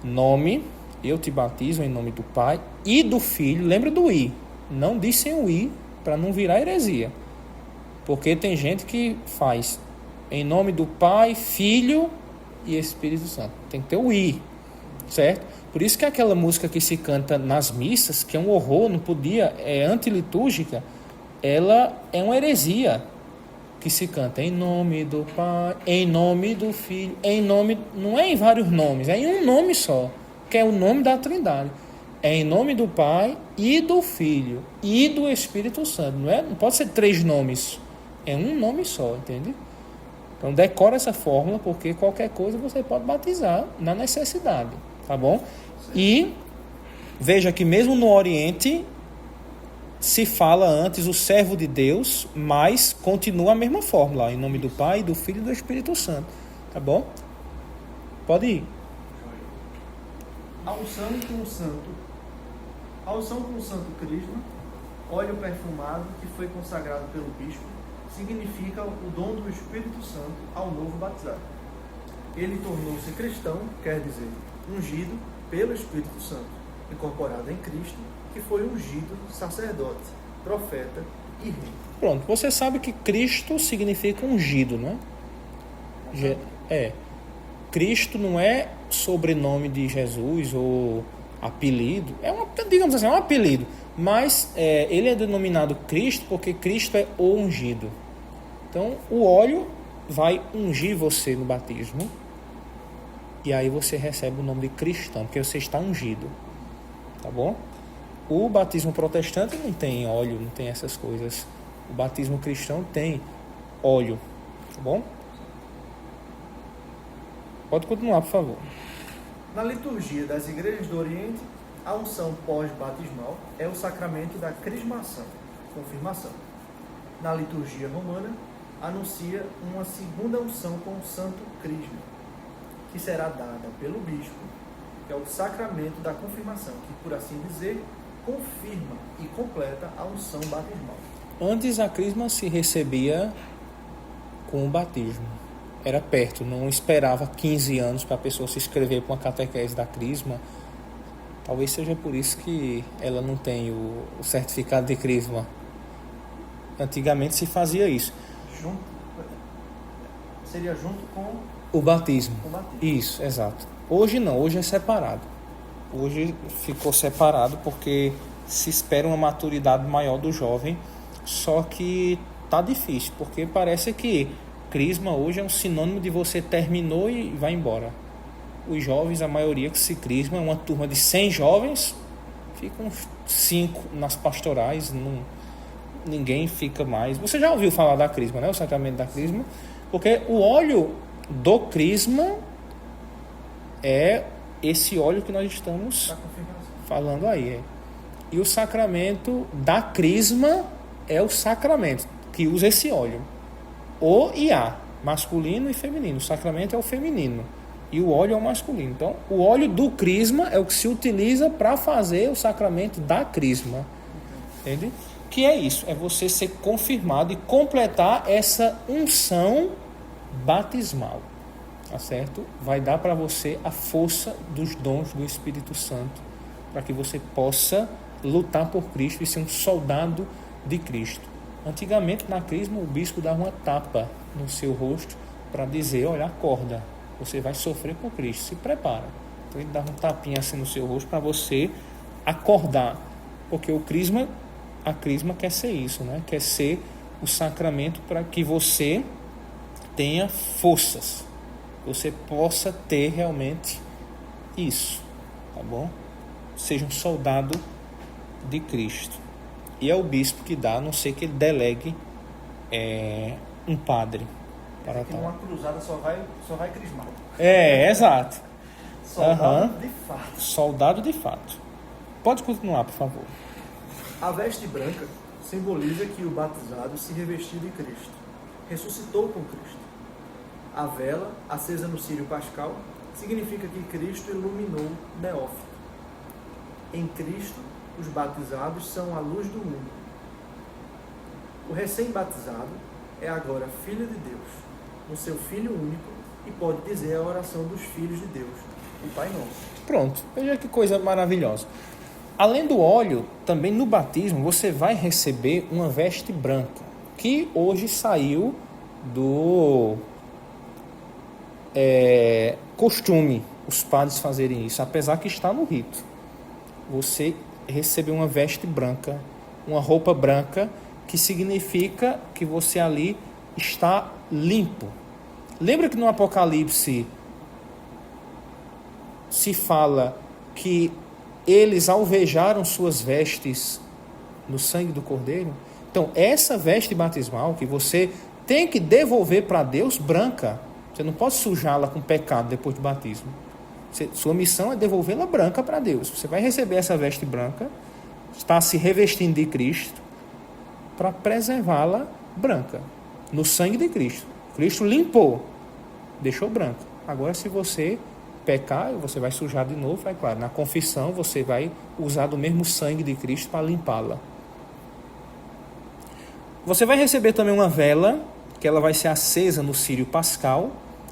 Nome, eu te batizo em nome do Pai e do Filho. Lembra do I. Não diz sem o I, para não virar heresia. Porque tem gente que faz em nome do Pai, Filho e Espírito Santo. Tem que ter o I, certo? Por isso que aquela música que se canta nas missas, que é um horror, não podia, é antilitúrgica, ela é uma heresia que se canta em nome do Pai, em nome do Filho, em nome, não é em vários nomes, é em um nome só, que é o nome da Trindade. É em nome do Pai e do Filho e do Espírito Santo, não pode ser 3 nomes, é um nome só, entende? Então decora essa fórmula, porque qualquer coisa você pode batizar na necessidade, tá bom? E veja que mesmo no Oriente se fala antes o servo de Deus, mas continua a mesma fórmula, em nome do Pai, do Filho e do Espírito Santo, tá bom? Pode ir. A unção com o santo crisma, óleo perfumado que foi consagrado pelo bispo, significa o dom do Espírito Santo ao novo batizado. Ele tornou-se cristão, quer dizer, ungido pelo Espírito Santo, incorporado em Cristo, que foi ungido sacerdote, profeta e rei. Pronto, você sabe que Cristo significa ungido, né? Cristo não é sobrenome de Jesus ou apelido, digamos assim, é um apelido, mas ele é denominado Cristo porque Cristo é o ungido. Então, o óleo vai ungir você no batismo e aí você recebe o nome de cristão, porque você está ungido, tá bom? O batismo protestante não tem óleo, não tem essas coisas. O batismo cristão tem óleo, tá bom? Pode continuar, por favor. Na liturgia das igrejas do Oriente, a unção pós-batismal é o sacramento da crismação, confirmação. Na liturgia romana, anuncia uma segunda unção com o santo crisma, que será dada pelo bispo, que é o sacramento da confirmação, que, por assim dizer, confirma e completa a unção batismal. Antes a crisma se recebia com o batismo. Era perto, não esperava 15 anos para a pessoa se inscrever para uma catequese da crisma. Talvez seja por isso que ela não tem o certificado de crisma. Antigamente se fazia isso. Seria junto com o batismo. O batismo. Isso, exato. Hoje não, hoje é separado. Hoje ficou separado porque se espera uma maturidade maior do jovem, só que tá difícil, porque parece que crisma hoje é um sinônimo de você terminou e vai embora. Os jovens, a maioria que se crisma, é uma turma de 100 jovens, ficam 5 nas pastorais, ninguém fica mais. Você já ouviu falar da crisma, né? O sacramento da crisma, porque o óleo do crisma é esse óleo que nós estamos falando aí. E o sacramento da crisma é o sacramento que usa esse óleo. O e A, masculino e feminino. O sacramento é o feminino e o óleo é o masculino. Então, o óleo do crisma é o que se utiliza para fazer o sacramento da crisma. Entende? Que é isso, é você ser confirmado e completar essa unção batismal. Tá certo? Vai dar para você a força dos dons do Espírito Santo, para que você possa lutar por Cristo e ser um soldado de Cristo. Antigamente, na crisma, o bispo dava uma tapa no seu rosto para dizer, olha, acorda, você vai sofrer por Cristo, se prepara. Então, ele dava um tapinha assim no seu rosto para você acordar, porque a crisma quer ser isso, né? Quer ser o sacramento para que você tenha forças, você possa ter realmente isso, tá bom? Seja um soldado de Cristo. E é o bispo que dá, a não ser que ele delegue um padre para tal. Uma cruzada só vai crismado. Exato. Soldado de fato. Soldado de fato. Pode continuar, por favor. A veste branca simboliza que o batizado se revestiu de Cristo, ressuscitou com Cristo. A vela, acesa no círio pascal, significa que Cristo iluminou o neófito. Em Cristo, os batizados são a luz do mundo. O recém-batizado é agora filho de Deus, no seu Filho único e pode dizer a oração dos filhos de Deus, o Pai Nosso. Pronto, veja que coisa maravilhosa. Além do óleo, também no batismo você vai receber uma veste branca, que hoje saiu do costume os padres fazerem isso, apesar que está no rito. Você recebeu uma veste branca, uma roupa branca, que significa que você ali está limpo. Lembra que no Apocalipse se fala que eles alvejaram suas vestes no sangue do Cordeiro? Então, essa veste batismal que você tem que devolver para Deus branca. Você não pode sujá-la com pecado depois do batismo. Sua missão é devolvê-la branca para Deus. Você vai receber essa veste branca, está se revestindo de Cristo, para preservá-la branca, no sangue de Cristo. Cristo limpou, deixou branca. Agora, se você pecar, você vai sujar de novo, é claro. Na confissão, você vai usar do mesmo sangue de Cristo para limpá-la. Você vai receber também uma vela, que ela vai ser acesa no círio pascal,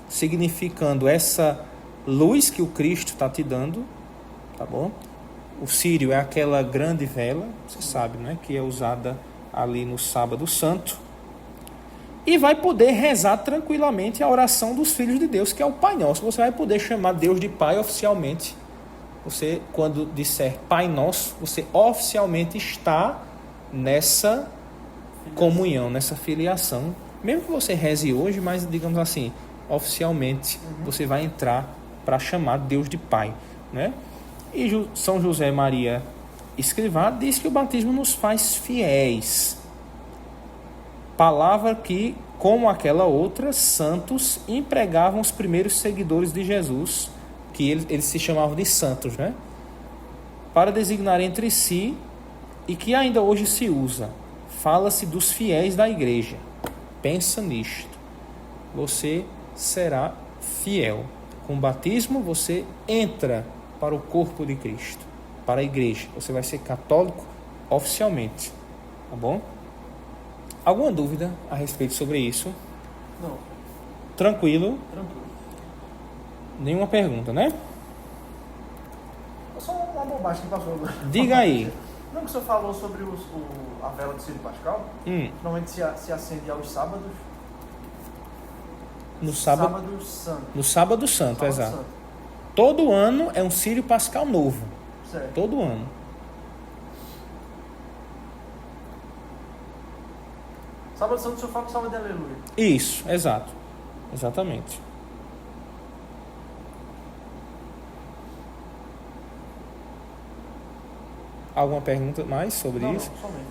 significando essa luz que o Cristo está te dando, tá bom? O círio é aquela grande vela, você sabe, né, que é usada ali no Sábado Santo. E vai poder rezar tranquilamente a oração dos filhos de Deus, que é o Pai Nosso. Você vai poder chamar Deus de Pai oficialmente. Você, quando disser Pai Nosso, você oficialmente está nessa comunhão, nessa filiação. Mesmo que você reze hoje, mas digamos assim, oficialmente você vai entrar para chamar Deus de Pai, né? E São José Maria Escrivá diz que o batismo nos faz fiéis. Palavra que, como aquela outra, santos empregavam os primeiros seguidores de Jesus, que eles se chamavam de santos, né? Para designar entre si, e que ainda hoje se usa. Fala-se dos fiéis da igreja. Pensa nisto. Você será fiel. Com o batismo, você entra para o corpo de Cristo, para a igreja. Você vai ser católico oficialmente. Tá bom? Alguma dúvida a respeito sobre isso? Não. Tranquilo? Tranquilo. Nenhuma pergunta, né? Só uma bobagem que passou agora. Diga aí. Não, que o senhor falou sobre a vela do círio pascal, normalmente se acende aos sábados. No sábado santo. No Sábado Santo, Sábado exato. Santo. Todo ano é um círio pascal novo. Certo. Todo ano. Sábado Santo o senhor fala com salva de aleluia. Isso, exato. Exatamente. Alguma pergunta mais sobre isso? Não, somente.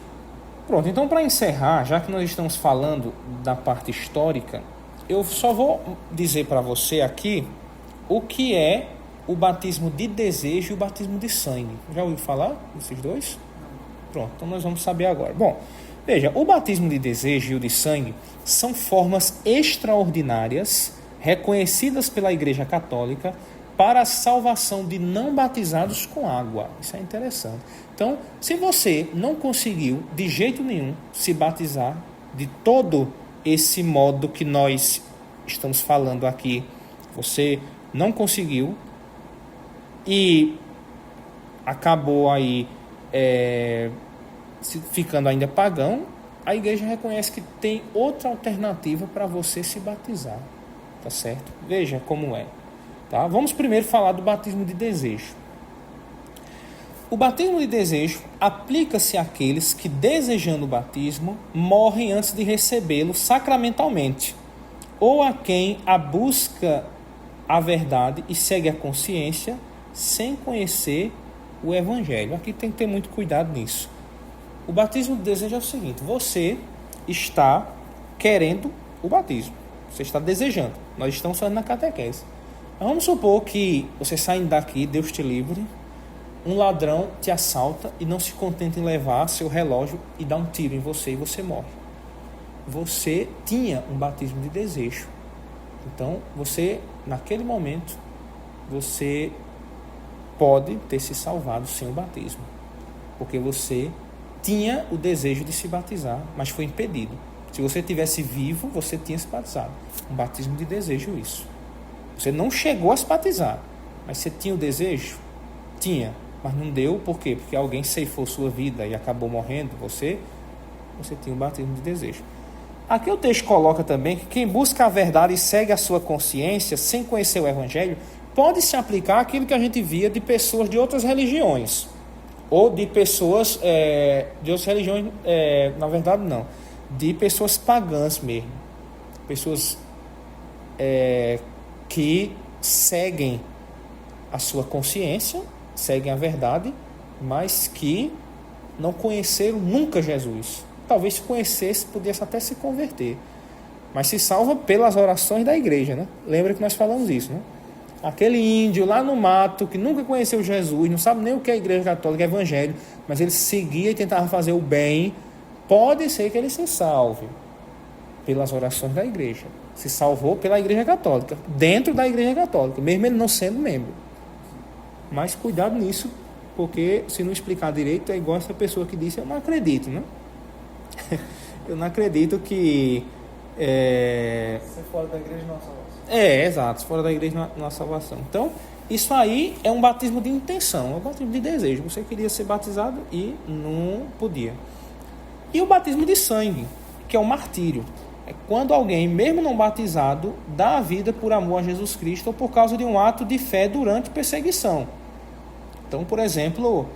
Pronto, então para encerrar, já que nós estamos falando da parte histórica, eu só vou dizer para você aqui o que é o batismo de desejo e o batismo de sangue. Já ouviu falar desses dois? Pronto, então nós vamos saber agora. Bom, veja, o batismo de desejo e o de sangue são formas extraordinárias reconhecidas pela Igreja Católica para a salvação de não batizados com água. Isso é interessante. Então, se você não conseguiu de jeito nenhum se batizar de todo esse modo que nós estamos falando aqui, você não conseguiu e acabou aí ficando ainda pagão, a igreja reconhece que tem outra alternativa para você se batizar, tá certo? Veja como é, tá? Vamos primeiro falar do batismo de desejo. O batismo de desejo aplica-se àqueles que, desejando o batismo, morrem antes de recebê-lo sacramentalmente, ou a quem a busca a verdade e segue a consciência sem conhecer o Evangelho. Aqui tem que ter muito cuidado nisso. O batismo de desejo é o seguinte: você está querendo o batismo, você está desejando. Nós estamos falando na catequese. Mas vamos supor que você saindo daqui, Deus te livre, um ladrão te assalta e não se contenta em levar seu relógio e dar um tiro em você e você morre. Você tinha um batismo de desejo. Então, você, naquele momento, você pode ter se salvado sem o batismo. Porque você tinha o desejo de se batizar, mas foi impedido. Se você tivesse vivo, você tinha se batizado. Um batismo de desejo, isso. Você não chegou a se batizar, mas você tinha o desejo? Tinha, mas não deu. Por quê? Porque alguém ceifou sua vida e acabou morrendo. Você tinha um batismo de desejo. Aqui o texto coloca também que quem busca a verdade e segue a sua consciência sem conhecer o Evangelho pode se aplicar àquilo que a gente via de pessoas de outras religiões. Ou de pessoas de outras religiões, na verdade não, de pessoas pagãs mesmo. Pessoas que seguem a sua consciência, seguem a verdade, mas que não conheceram nunca Jesus. Talvez se conhecesse, pudesse até se converter. Mas se salva pelas orações da igreja, né? Lembra que nós falamos isso, né? Aquele índio lá no mato, que nunca conheceu Jesus, não sabe nem o que é a igreja católica, é evangelho, mas ele seguia e tentava fazer o bem, pode ser que ele se salve pelas orações da igreja. Se salvou pela igreja católica, dentro da igreja católica, mesmo ele não sendo membro. Mas cuidado nisso, porque se não explicar direito, é igual essa pessoa que disse, eu não acredito, né? Eu não acredito que... Se fora da igreja, não há salvação. Exato, fora da igreja não há salvação. Então, isso aí é um batismo de intenção, é um batismo de desejo. Você queria ser batizado e não podia. E o batismo de sangue, que é o martírio. É quando alguém, mesmo não batizado, dá a vida por amor a Jesus Cristo ou por causa de um ato de fé durante perseguição. Então, por exemplo,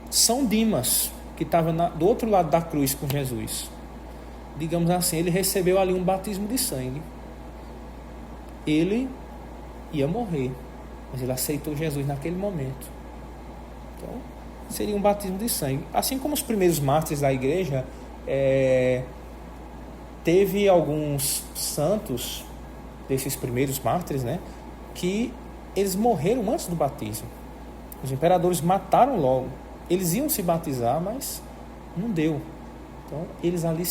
São Dimas, que estava do outro lado da cruz com Jesus. Digamos assim, ele recebeu ali um batismo de sangue. Ele ia morrer, mas ele aceitou Jesus naquele momento. Então, seria um batismo de sangue. Assim como os primeiros mártires da igreja, teve alguns santos, desses primeiros mártires, né, que eles morreram antes do batismo. Os imperadores mataram logo. Eles iam se batizar, mas não deu. Então, eles ali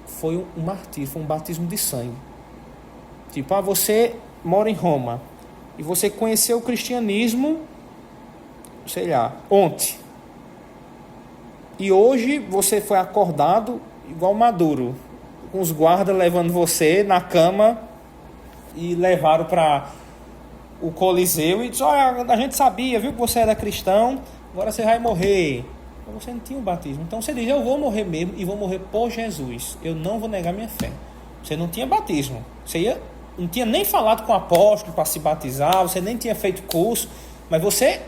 foi um martírio, foi um batismo de sangue. Tipo, você mora em Roma e você conheceu o cristianismo, sei lá, ontem. E hoje você foi acordado igual Maduro, com os guardas levando você na cama e levaram para o Coliseu e disse, olha, a gente sabia, viu que você era cristão, agora você vai morrer. Você não tinha um batismo. Então você diz, eu vou morrer mesmo e vou morrer por Jesus. Eu não vou negar minha fé. Você não tinha batismo. Você não tinha nem falado com o apóstolo para se batizar, você nem tinha feito curso, mas você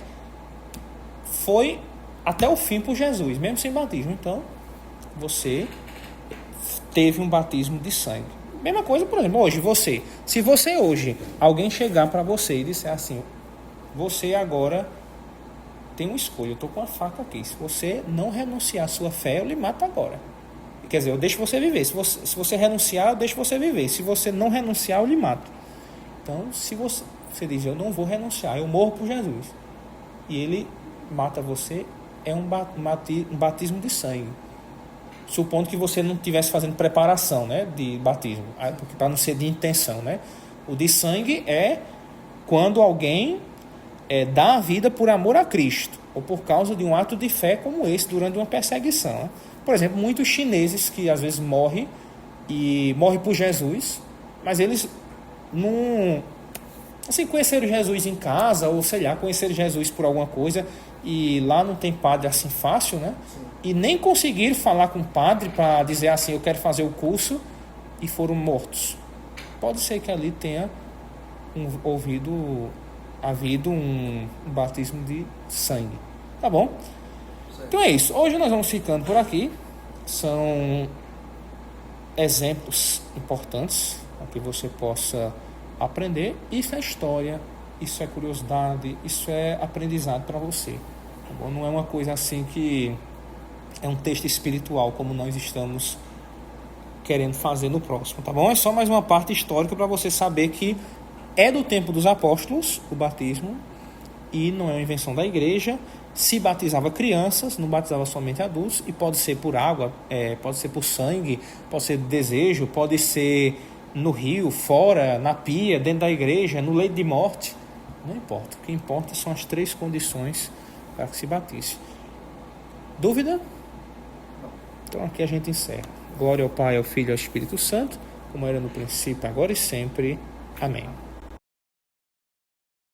foi até o fim por Jesus, mesmo sem batismo. Então, você teve um batismo de sangue. Mesma coisa, por exemplo, hoje, se você hoje, alguém chegar para você e disser assim, você agora tem uma escolha, eu estou com a faca aqui, se você não renunciar à sua fé, eu lhe mato agora. Quer dizer, eu deixo você viver, se você renunciar, eu deixo você viver, se você não renunciar, eu lhe mato. Então, se você diz, eu não vou renunciar, eu morro por Jesus, e ele mata você, é um batismo de sangue. Supondo que você não estivesse fazendo preparação, né, de batismo, para não ser de intenção, né? O de sangue é quando alguém dá a vida por amor a Cristo, ou por causa de um ato de fé como esse, durante uma perseguição, né? Por exemplo, muitos chineses que às vezes morrem por Jesus, mas eles não, assim, conheceram Jesus em casa, ou sei lá, conheceram Jesus por alguma coisa, e lá não tem padre assim fácil, né? Sim. E nem conseguiram falar com o padre para dizer assim, eu quero fazer o curso, e foram mortos. Pode ser que ali tenha havido um batismo de sangue. Tá bom? Então é isso. Hoje nós vamos ficando por aqui. São exemplos importantes para que você possa aprender. Isso é história, isso é curiosidade, isso é aprendizado para você. Tá bom? Não é uma coisa assim que é um texto espiritual como nós estamos querendo fazer no próximo. Tá bom? É só mais uma parte histórica para você saber que é do tempo dos apóstolos o batismo e não é uma invenção da igreja. Se batizava crianças, não batizava somente adultos, e pode ser por água, pode ser por sangue, pode ser desejo, pode ser no rio, fora, na pia, dentro da igreja, no leito de morte. Não importa. O que importa são as 3 condições para que se batize. Dúvida? Então aqui a gente encerra. Glória ao Pai, ao Filho e ao Espírito Santo, como era no princípio, agora e sempre. Amém.